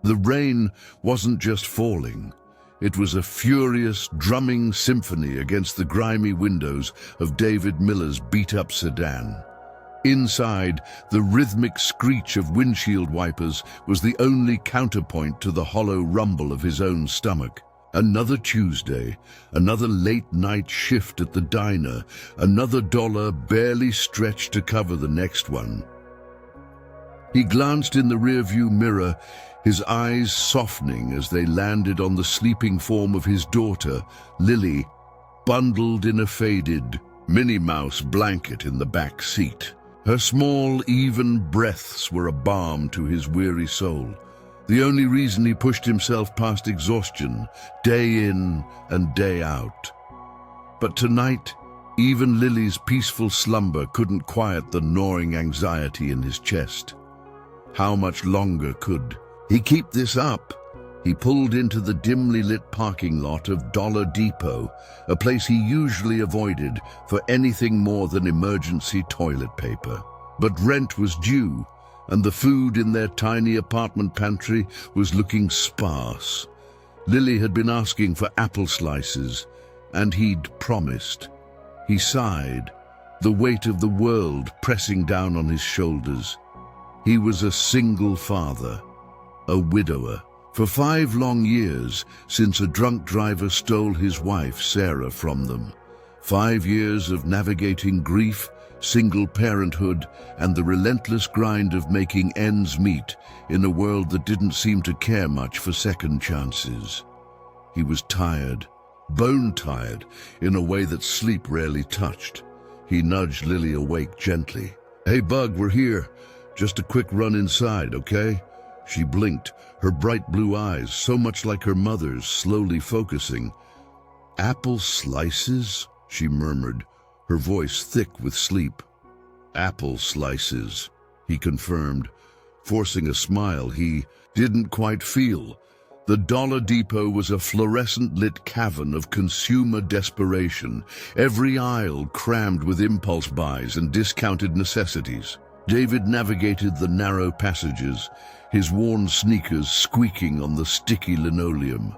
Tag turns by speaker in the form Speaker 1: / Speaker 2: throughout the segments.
Speaker 1: The rain wasn't just falling. It was a furious, drumming symphony against the grimy windows of David Miller's beat-up sedan. Inside, the rhythmic screech of windshield wipers was the only counterpoint to the hollow rumble of his own stomach. Another Tuesday, another late-night shift at the diner, another dollar barely stretched to cover the next one. He glanced in the rearview mirror, his eyes softening as they landed on the sleeping form of his daughter, Lily, bundled in a faded Minnie Mouse blanket in the back seat. Her small, even breaths were a balm to his weary soul. The only reason he pushed himself past exhaustion, day in and day out. But tonight, even Lily's peaceful slumber couldn't quiet the gnawing anxiety in his chest. How much longer could he keep this up? He pulled into the dimly lit parking lot of Dollar Depot, a place he usually avoided for anything more than emergency toilet paper. But rent was due, and the food in their tiny apartment pantry was looking sparse. Lily had been asking for apple slices, and he'd promised. He sighed, the weight of the world pressing down on his shoulders. He was a single father, a widower, for 5 long years since a drunk driver stole his wife, Sarah, from them. 5 years of navigating grief, single parenthood, and the relentless grind of making ends meet in a world that didn't seem to care much for second chances. He was tired, bone-tired, in a way that sleep rarely touched. He nudged Lily awake gently. "Hey, Bug, we're here. Just a quick run inside, okay?" She blinked, her bright blue eyes, so much like her mother's, slowly focusing. "Apple slices?" she murmured, her voice thick with sleep. "Apple slices," he confirmed, forcing a smile he didn't quite feel. The Dollar Depot was a fluorescent-lit cavern of consumer desperation, every aisle crammed with impulse buys and discounted necessities. David navigated the narrow passages, his worn sneakers squeaking on the sticky linoleum.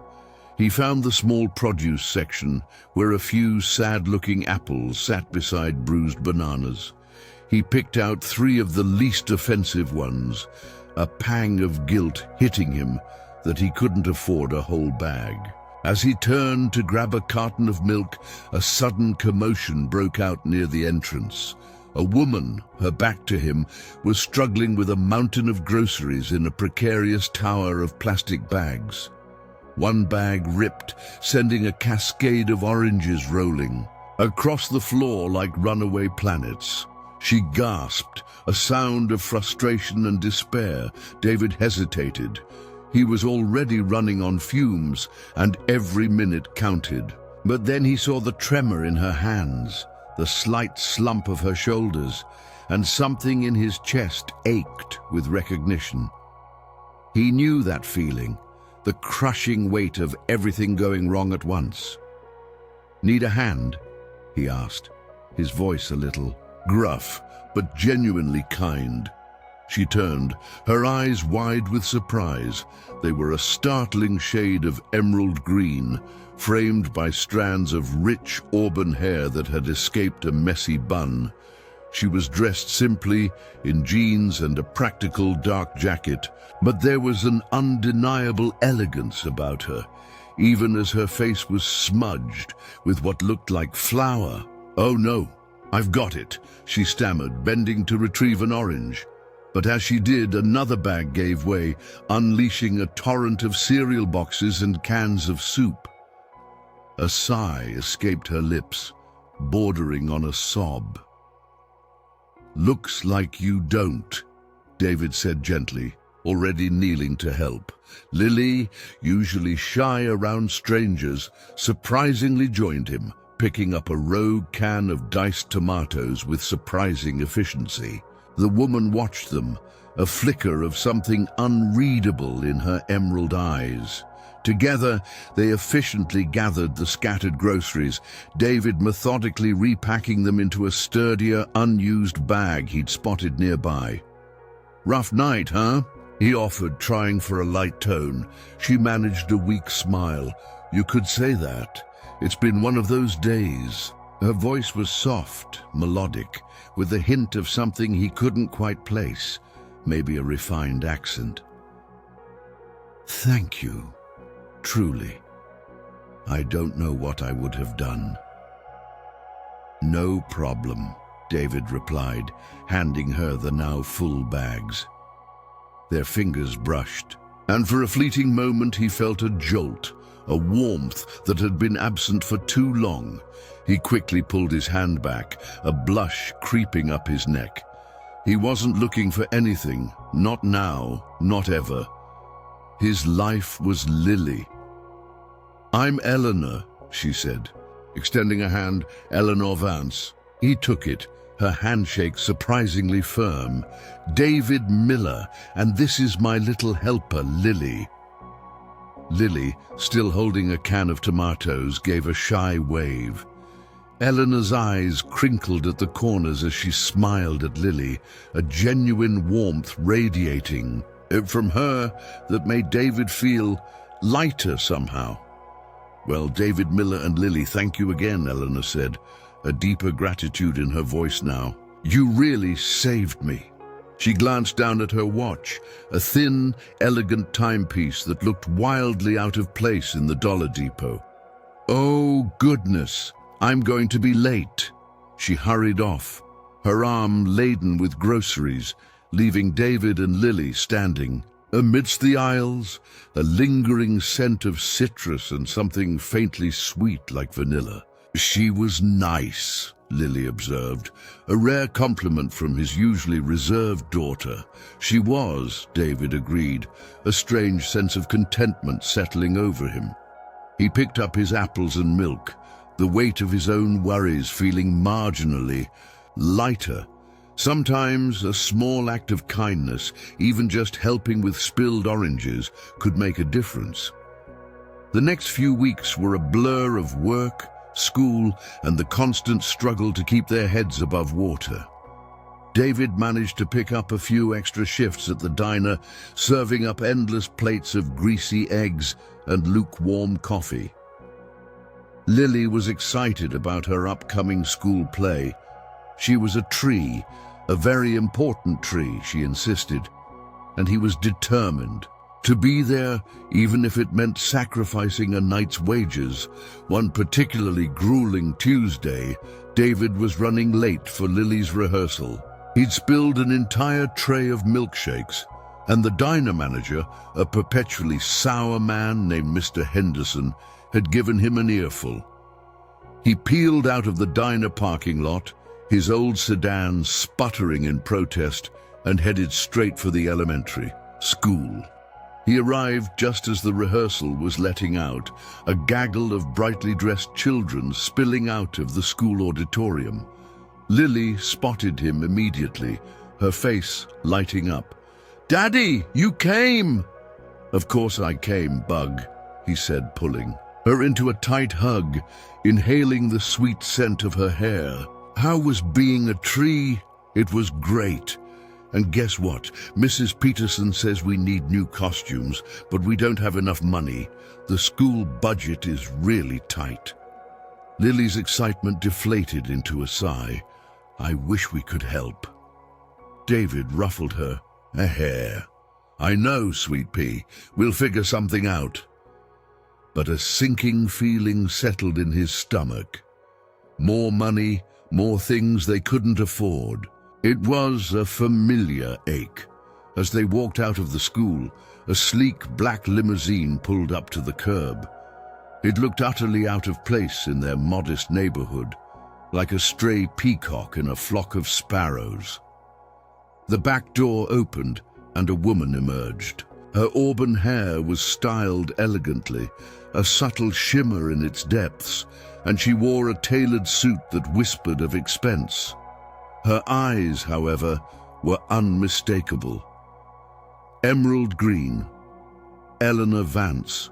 Speaker 1: He found the small produce section, where a few sad-looking apples sat beside bruised bananas. He picked out 3 of the least offensive ones, a pang of guilt hitting him that he couldn't afford a whole bag. As he turned to grab a carton of milk, a sudden commotion broke out near the entrance. A woman, her back to him, was struggling with a mountain of groceries in a precarious tower of plastic bags. One bag ripped, sending a cascade of oranges rolling across the floor like runaway planets. She gasped, a sound of frustration and despair. David hesitated. He was already running on fumes, and every minute counted. But then he saw the tremor in her hands, the slight slump of her shoulders, and something in his chest ached with recognition. He knew that feeling, the crushing weight of everything going wrong at once. "Need a hand?" he asked, his voice a little gruff, but genuinely kind. She turned, her eyes wide with surprise. They were a startling shade of emerald green, framed by strands of rich auburn hair that had escaped a messy bun. She was dressed simply, in jeans and a practical dark jacket, but there was an undeniable elegance about her, even as her face was smudged with what looked like flour. "Oh no, I've got it," she stammered, bending to retrieve an orange. But as she did, another bag gave way, unleashing a torrent of cereal boxes and cans of soup. A sigh escaped her lips, bordering on a sob. "Looks like you don't," David said gently, already kneeling to help. Lily, usually shy around strangers, surprisingly joined him, picking up a rogue can of diced tomatoes with surprising efficiency. The woman watched them, a flicker of something unreadable in her emerald eyes. Together, they efficiently gathered the scattered groceries, David methodically repacking them into a sturdier, unused bag he'd spotted nearby. "Rough night, huh?" he offered, trying for a light tone. She managed a weak smile. "You could say that. It's been one of those days." Her voice was soft, melodic, with a hint of something he couldn't quite place, maybe a refined accent. "Thank you, truly. I don't know what I would have done." "No problem," David replied, handing her the now full bags. Their fingers brushed, and for a fleeting moment he felt a jolt, a warmth that had been absent for too long. He quickly pulled his hand back, a blush creeping up his neck. He wasn't looking for anything, not now, not ever. His life was Lily. "I'm Eleanor," she said, extending a hand. "Eleanor Vance." He took it, her handshake surprisingly firm. "David Miller, and this is my little helper, Lily." Lily, still holding a can of tomatoes, gave a shy wave. Eleanor's eyes crinkled at the corners as she smiled at Lily, a genuine warmth radiating from her that made David feel lighter somehow. "Well, David Miller and Lily, thank you again," Eleanor said, a deeper gratitude in her voice now. "You really saved me." She glanced down at her watch, a thin, elegant timepiece that looked wildly out of place in the dollar depot. "Oh, goodness, I'm going to be late." She hurried off, her arm laden with groceries, leaving David and Lily standing. Amidst the aisles, a lingering scent of citrus and something faintly sweet like vanilla. "She was nice," Lily observed, a rare compliment from his usually reserved daughter. "She was," David agreed, a strange sense of contentment settling over him. He picked up his apples and milk, the weight of his own worries feeling marginally lighter. Sometimes a small act of kindness, even just helping with spilled oranges, could make a difference. The next few weeks were a blur of work, school, and the constant struggle to keep their heads above water. David managed to pick up a few extra shifts at the diner, serving up endless plates of greasy eggs and lukewarm coffee. Lily was excited about her upcoming school play. She was a tree, a very important tree, she insisted, and he was determined to be there, even if it meant sacrificing a night's wages. One particularly grueling Tuesday, David was running late for Lily's rehearsal. He'd spilled an entire tray of milkshakes, and the diner manager, a perpetually sour man named Mr. Henderson, had given him an earful. He peeled out of the diner parking lot, his old sedan sputtering in protest, and headed straight for the elementary school. He arrived just as the rehearsal was letting out, a gaggle of brightly dressed children spilling out of the school auditorium. Lily spotted him immediately, her face lighting up. "Daddy, you came!" "Of course I came, Bug," he said, pulling her into a tight hug, inhaling the sweet scent of her hair. How was being a tree? It was great. And guess what? Mrs. Peterson says we need new costumes, but we don't have enough money. The school budget is really tight. Lily's excitement deflated into a sigh. "I wish we could help." David ruffled her a hair. "I know, sweet pea. We'll figure something out." But a sinking feeling settled in his stomach. More money, more things they couldn't afford. It was a familiar ache. As they walked out of the school, a sleek black limousine pulled up to the curb. It looked utterly out of place in their modest neighborhood, like a stray peacock in a flock of sparrows. The back door opened and a woman emerged. Her auburn hair was styled elegantly, a subtle shimmer in its depths, and she wore a tailored suit that whispered of expense. Her eyes, however, were unmistakable. Emerald green. Eleanor Vance.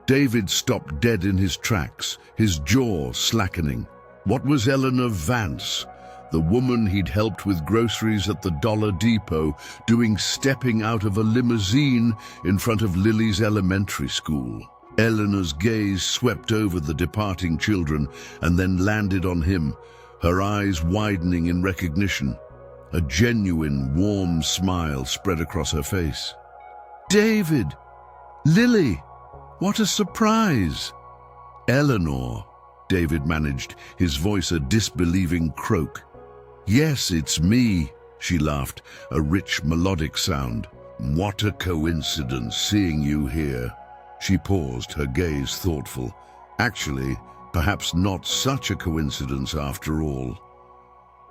Speaker 1: David stopped dead in his tracks, his jaw slackening. What was Eleanor Vance? the woman he'd helped with groceries at the Dollar Depot, doing stepping out of a limousine in front of Lily's elementary school. Eleanor's gaze swept over the departing children and then landed on him, her eyes widening in recognition. A genuine, warm smile spread across her face. "David! Lily! What a surprise!" "Eleanor," David managed, his voice a disbelieving croak. "Yes, it's me," she laughed, a rich, melodic sound. "What a coincidence seeing you here." She paused, her gaze thoughtful. Actually, perhaps not such a coincidence after all.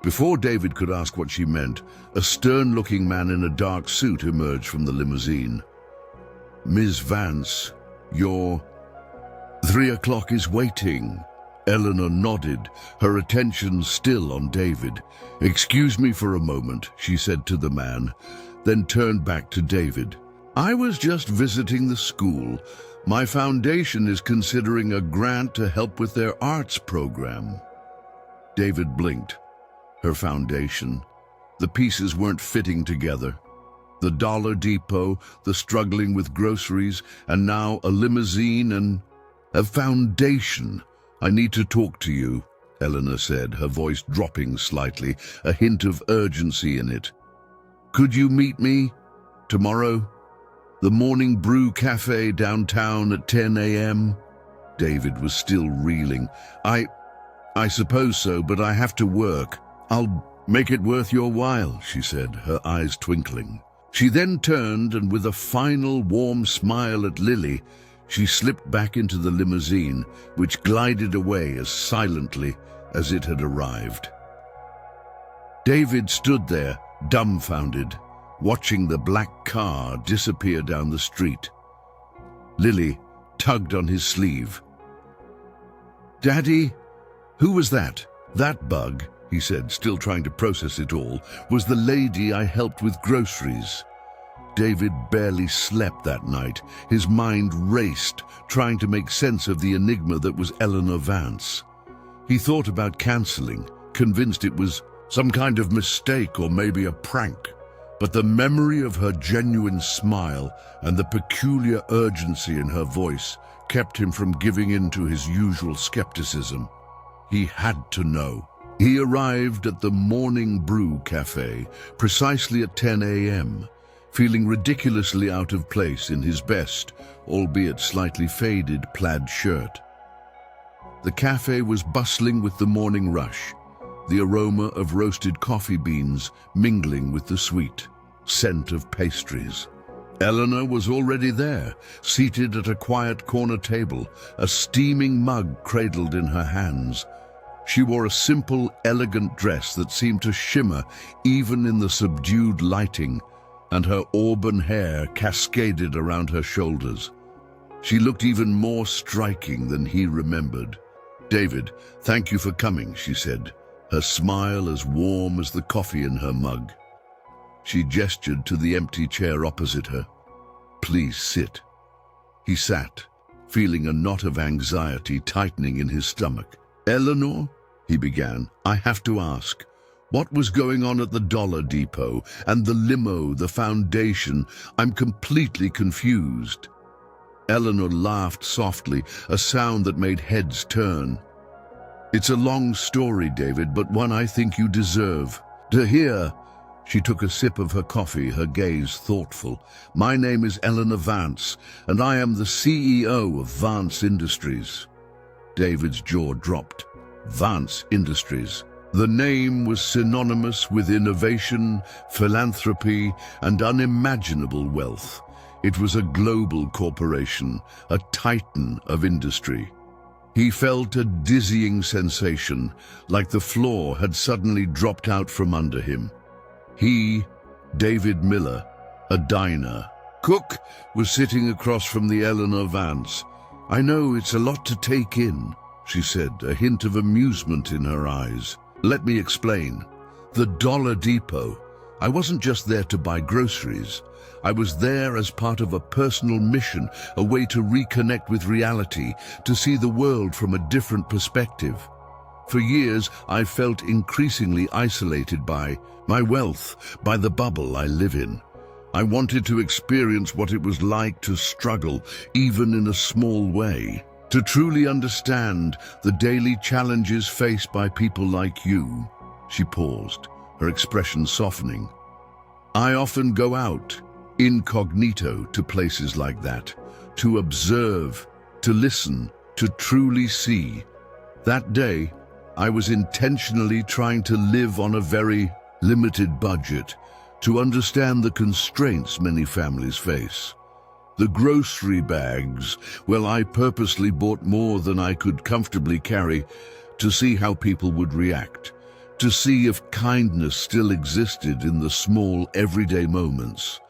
Speaker 1: Before David could ask what she meant, a stern-looking man in a dark suit emerged from the limousine. "Ms. Vance, your 3 o'clock is waiting." Eleanor nodded, her attention still on David. "Excuse me for a moment," she said to the man, then turned back to David. "I was just visiting the school. My foundation is considering a grant to help with their arts program." David blinked. Her foundation. The pieces weren't fitting together. The Dollar Depot, the struggling with groceries, and now a limousine and a foundation. "I need to talk to you," Eleanor said, her voice dropping slightly, a hint of urgency in it. "Could you meet me tomorrow? The Morning Brew Cafe downtown at 10 a.m. David was still reeling. I suppose so, but I have to work." "I'll make it worth your while," she said, her eyes twinkling. She then turned and with a final warm smile at Lily, she slipped back into the limousine, which glided away as silently as it had arrived. David stood there, dumbfounded, watching the black car disappear down the street. Lily tugged on his sleeve. "Daddy, who was that?" "That bug," he said, still trying to process it all, "was the lady I helped with groceries." David barely slept that night. His mind raced, trying to make sense of the enigma that was Eleanor Vance. He thought about canceling, convinced it was some kind of mistake or maybe a prank. But the memory of her genuine smile and the peculiar urgency in her voice kept him from giving in to his usual skepticism. He had to know. He arrived at the Morning Brew Cafe precisely at 10 a.m., feeling ridiculously out of place in his best, albeit slightly faded, plaid shirt. The cafe was bustling with the morning rush, the aroma of roasted coffee beans mingling with the sweet scent of pastries. Eleanor was already there, seated at a quiet corner table, a steaming mug cradled in her hands. She wore a simple, elegant dress that seemed to shimmer even in the subdued lighting, and her auburn hair cascaded around her shoulders. She looked even more striking than he remembered. "David, thank you for coming," she said, her smile as warm as the coffee in her mug. She gestured to the empty chair opposite her. "Please sit." He sat, feeling a knot of anxiety tightening in his stomach. "Eleanor," he began, "I have to ask, what was going on at the Dollar Depot and the limo, the foundation? I'm completely confused." Eleanor laughed softly, a sound that made heads turn. "It's a long story, David, but one I think you deserve to hear." She took a sip of her coffee, her gaze thoughtful. "My name is Eleanor Vance, and I am the CEO of Vance Industries." David's jaw dropped. Vance Industries. The name was synonymous with innovation, philanthropy, and unimaginable wealth. It was a global corporation, a titan of industry. He felt a dizzying sensation, like the floor had suddenly dropped out from under him. He, David Miller, a diner cook, was sitting across from the Eleanor Vance. "I know it's a lot to take in," she said, a hint of amusement in her eyes. "Let me explain. The Dollar Depot. I wasn't just there to buy groceries. I was there as part of a personal mission, a way to reconnect with reality, to see the world from a different perspective. For years, I felt increasingly isolated by my wealth, by the bubble I live in. I wanted to experience what it was like to struggle, even in a small way. To truly understand the daily challenges faced by people like you. She paused, her expression softening. I often go out, incognito, to places like that, to observe, to listen, to truly see. That day, I was intentionally trying to live on a very limited budget, to understand the constraints many families face. The grocery bags, well, I purposely bought more than I could comfortably carry to see how people would react, to see if kindness still existed in the small, everyday moments.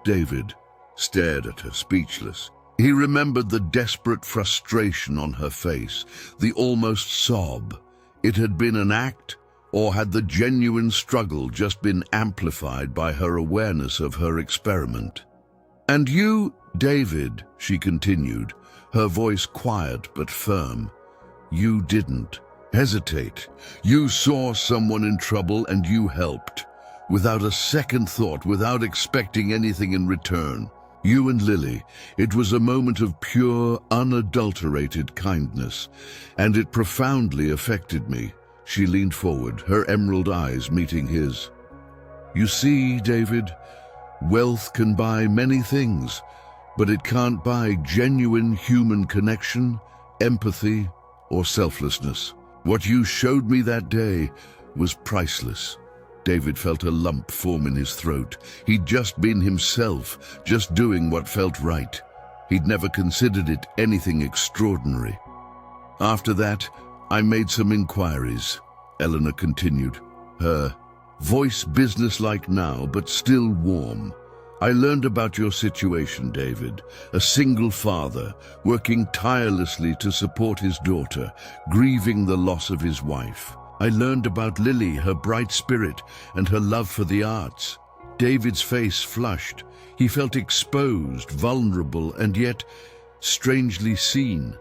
Speaker 1: David stared at her, speechless. He remembered the desperate frustration on her face, the almost sob. It had been an act, or had the genuine struggle just been amplified by her awareness of her experiment? And you, David, she continued, her voice quiet but firm, you didn't hesitate. You saw someone in trouble and you helped, without a second thought, without expecting anything in return. You and Lily, it was a moment of pure, unadulterated kindness, and it profoundly affected me. She leaned forward, her emerald eyes meeting his. You see, David, wealth can buy many things, but it can't buy genuine human connection, empathy, or selflessness. What you showed me that day was priceless. David felt a lump form in his throat. He'd just been himself, just doing what felt right. He'd never considered it anything extraordinary. After that, I made some inquiries, Eleanor continued, her voice businesslike now, but still warm. I learned about your situation, David, a single father, working tirelessly to support his daughter, grieving the loss of his wife. I learned about Lily, her bright spirit, and her love for the arts. David's face flushed. He felt exposed, vulnerable, and yet strangely seen.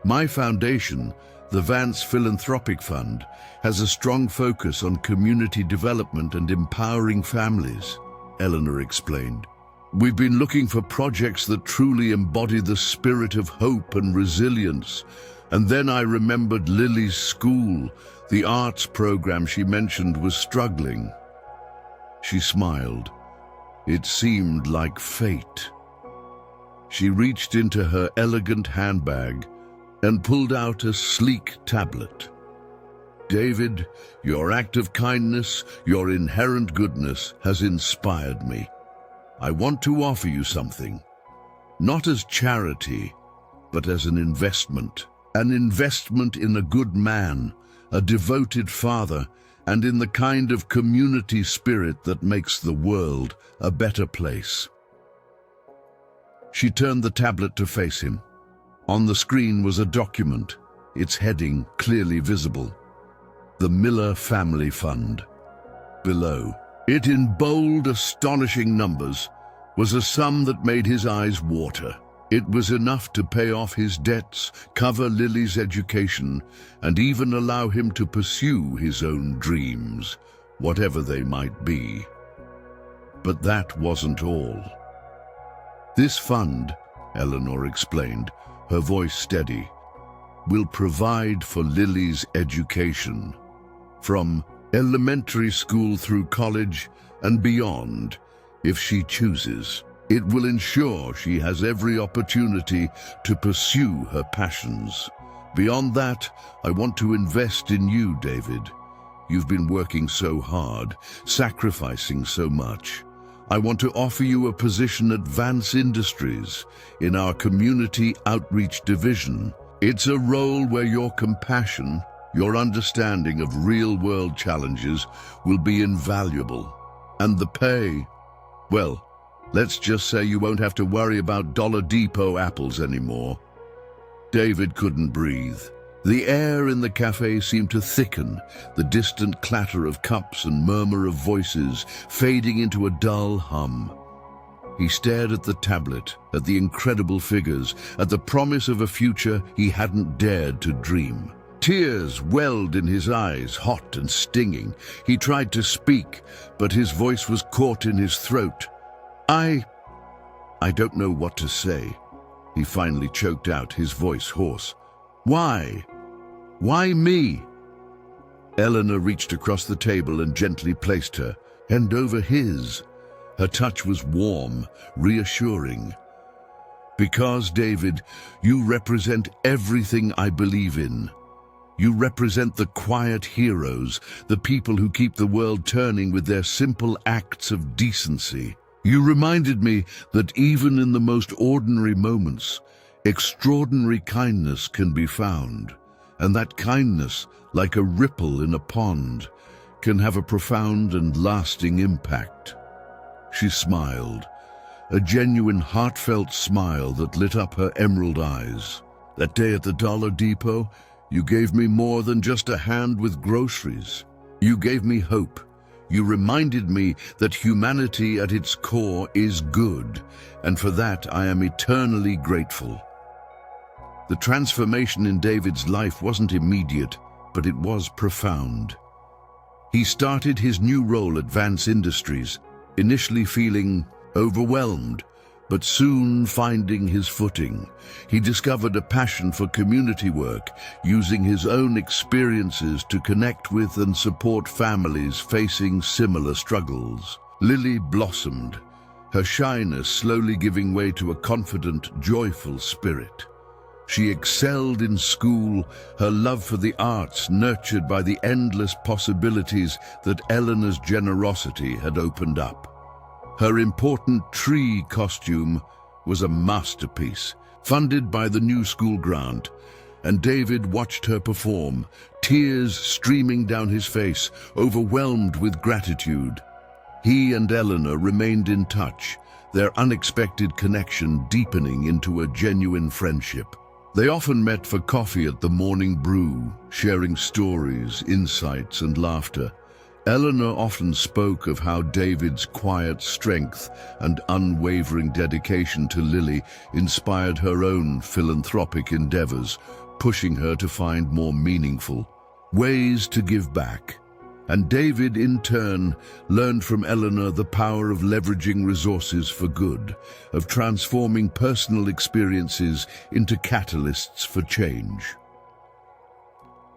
Speaker 1: My foundation, the Vance Philanthropic Fund, has a strong focus on community development and empowering families, Eleanor explained. We've been looking for projects that truly embody the spirit of hope and resilience. And then I remembered Lily's school. The arts program she mentioned was struggling. She smiled. It seemed like fate. She reached into her elegant handbag and pulled out a sleek tablet. David, your act of kindness, your inherent goodness has inspired me. I want to offer you something, not as charity, but as an investment in a good man, a devoted father, and in the kind of community spirit that makes the world a better place. She turned the tablet to face him. On the screen was a document, its heading clearly visible. The Miller Family Fund. Below, it in bold, astonishing numbers, was a sum that made his eyes water. It was enough to pay off his debts, cover Lily's education, and even allow him to pursue his own dreams, whatever they might be. But that wasn't all. This fund, Eleanor explained, her voice steady, will provide for Lily's education, from elementary school through college and beyond, if she chooses. It will ensure she has every opportunity to pursue her passions. Beyond that, I want to invest in you, David. You've been working so hard, sacrificing so much. I want to offer you a position at Vance Industries in our Community Outreach Division. It's a role where your compassion, your understanding of real-world challenges will be invaluable. And the pay, well, let's just say you won't have to worry about Dollar Depot apples anymore. David couldn't breathe. The air in the cafe seemed to thicken, the distant clatter of cups and murmur of voices fading into a dull hum. He stared at the tablet, at the incredible figures, at the promise of a future he hadn't dared to dream. Tears welled in his eyes, hot and stinging. He tried to speak, but his voice was caught in his throat. I don't know what to say," he finally choked out, his voice hoarse. "Why? Why me?" Eleanor reached across the table and gently placed her hand over his. Her touch was warm, reassuring. "Because, David, you represent everything I believe in. You represent the quiet heroes, the people who keep the world turning with their simple acts of decency. You reminded me that even in the most ordinary moments, extraordinary kindness can be found, and that kindness, like a ripple in a pond, can have a profound and lasting impact." She smiled, a genuine, heartfelt smile that lit up her emerald eyes. "That day at the Dollar Depot, you gave me more than just a hand with groceries. You gave me hope. You reminded me that humanity at its core is good, and for that I am eternally grateful." The transformation in David's life wasn't immediate, but it was profound. He started his new role at Vance Industries, initially feeling overwhelmed, but soon finding his footing. He discovered a passion for community work, using his own experiences to connect with and support families facing similar struggles. Lily blossomed, her shyness slowly giving way to a confident, joyful spirit. She excelled in school, her love for the arts nurtured by the endless possibilities that Eleanor's generosity had opened up. Her important tree costume was a masterpiece, funded by the new school grant, and David watched her perform, tears streaming down his face, overwhelmed with gratitude. He and Eleanor remained in touch, their unexpected connection deepening into a genuine friendship. They often met for coffee at the morning brew, sharing stories, insights, and laughter. Eleanor often spoke of how David's quiet strength and unwavering dedication to Lily inspired her own philanthropic endeavors, pushing her to find more meaningful ways to give back. And David, in turn, learned from Eleanor the power of leveraging resources for good, of transforming personal experiences into catalysts for change.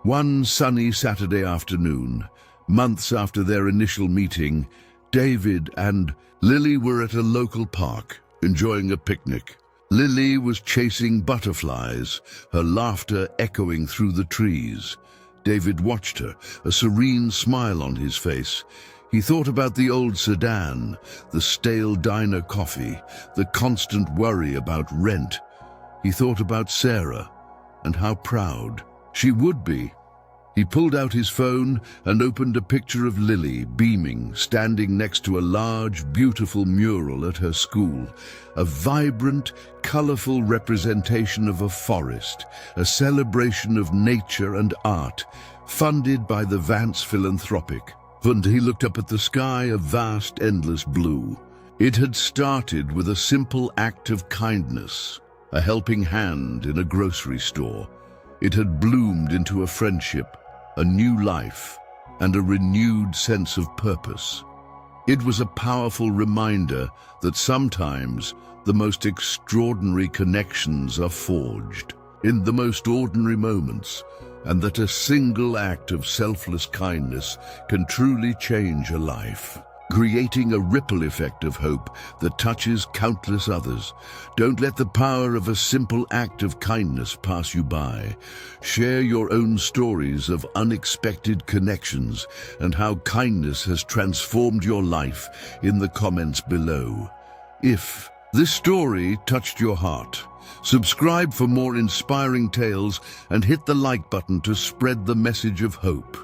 Speaker 1: One sunny Saturday afternoon, months after their initial meeting, David and Lily were at a local park, enjoying a picnic. Lily was chasing butterflies, her laughter echoing through the trees. David watched her, a serene smile on his face. He thought about the old Sedan, the stale diner coffee, the constant worry about rent. He thought about Sarah and how proud she would be. He pulled out his phone and opened a picture of Lily, beaming, standing next to a large, beautiful mural at her school. A vibrant, colorful representation of a forest, a celebration of nature and art, funded by the Vance Philanthropic. And he looked up at the sky, a vast, endless blue. It had started with a simple act of kindness, a helping hand in a grocery store. It had bloomed into a friendship, a new life, and a renewed sense of purpose. It was a powerful reminder that sometimes the most extraordinary connections are forged in the most ordinary moments, and that a single act of selfless kindness can truly change a life, creating a ripple effect of hope that touches countless others. Don't let the power of a simple act of kindness pass you by. Share your own stories of unexpected connections and how kindness has transformed your life in the comments below. If this story touched your heart, subscribe for more inspiring tales and hit the like button to spread the message of hope.